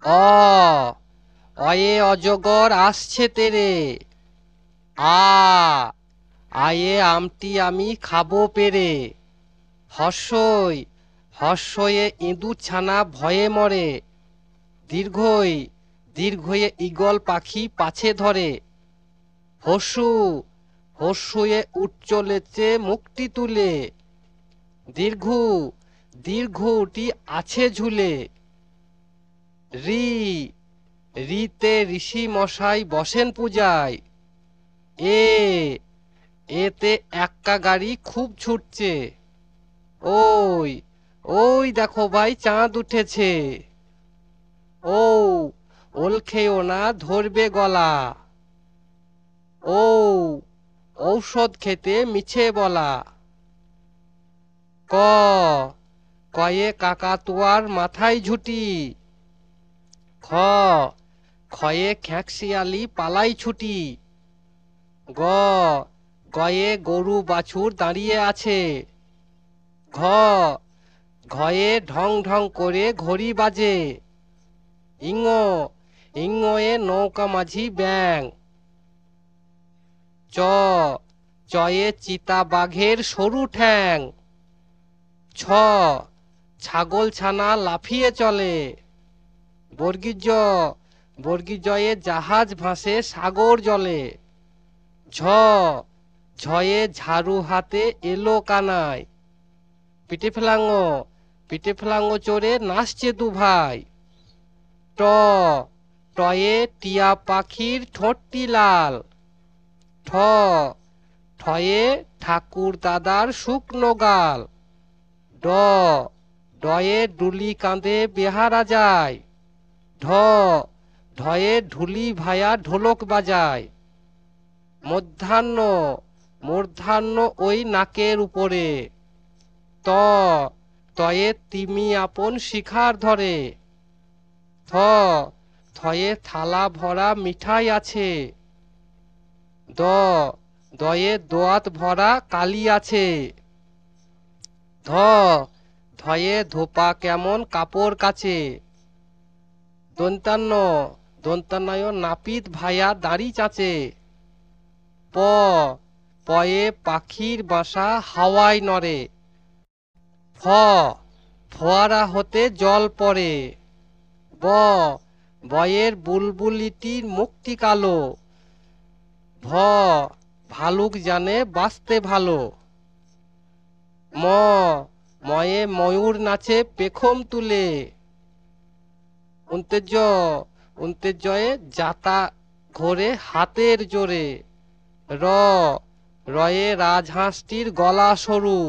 অ অয়ে অজগর আসছে তেরে। আ আয়ে আমটি আমি খাবো পেরে। হর্ষই হর্ষয়ে ইঁদুর ছানা ভয়ে মরে। দীর্ঘই দীর্ঘয়ে ঈগল পাখি পাছে ধরে। হর্ষু হর্ষয়ে উঠ চলেছে মুখটি তুলে। দীর্ঘ দীর্ঘটি আছে ঝুলে। রি রিতে ঋষি মশাই বসেন পূজায়। এ এতে এক্কা গাড়ি খুব ছুটছে। ওই ওই দেখো ভাই চাঁদ উঠেছে। ও ওল খেও না ধরবে গলা। ও ঔষধ খেতে মিছে বলা। ক কয়ে কাকাতুয়ার মাথায় ঝুঁটি। খ খয়ে খ্যাঁকশিয়ালি পালাই ছুটি। গ গয়ে গরু বাছুর দাঁড়িয়ে আছে। ঘ ঘয়ে ঢং ঢং করে ঘড়ি বাজে। ইঙ ইঙয়ে নৌকা মাঝি ব্যাং। চ চয়ে চিতা বাঘের সরু ঠ্যাং। ছ ছাগল ছানা লাফিয়ে চলে। বর্গীজ বর্গীজয়ে জাহাজ ভাসে সাগর জলে। ঝ ঝয়ে ঝাড়ু হাতে এলো কানাই। পিঠে ফেলাঙ্গ চড়ে নাচছে দু ভাই। ট টয়ে টিয়া পাখির ঠোঁটটি লাল। ঠ ঠয়ে ঠাকুর দাদার শুকনো গাল। ড ডয়ে ডুলি কাঁধে বেহারা যায়। ঢ ঢয়ে ঢুলি ভায়া ঢোলক বাজায়। মধ্যাহ্ন মূর্ধান্য ওই নাকের উপরে। ত তয়ে তিমি আপন শিখার ধরে। থ থয়ে থালা ভরা মিঠাই আছে। দ দয়ে দোয়াত ভরা কালি আছে। ধ ধয়ে ধোপা কেমন কাপড় কাচে। দন্তান্ন দন্তান্নয় নাপিত ভায়া দাড়ি চাচে। প পয়ে পাখির বাসা হাওয়ায় নড়ে। ফ ফোয়ারা হতে জল পড়ে। ব বয়ের বুলবুলিটির মুখটি কালো। ভ ভালুক জানে বাঁচতে ভালো। ম ময়ে ময়ূর নাচে পেখম তুলে। উন্তেজয়ে জাতা ঘোরে হাতের জোরে। র রয়ে রাজহাঁসটির গলা সরু।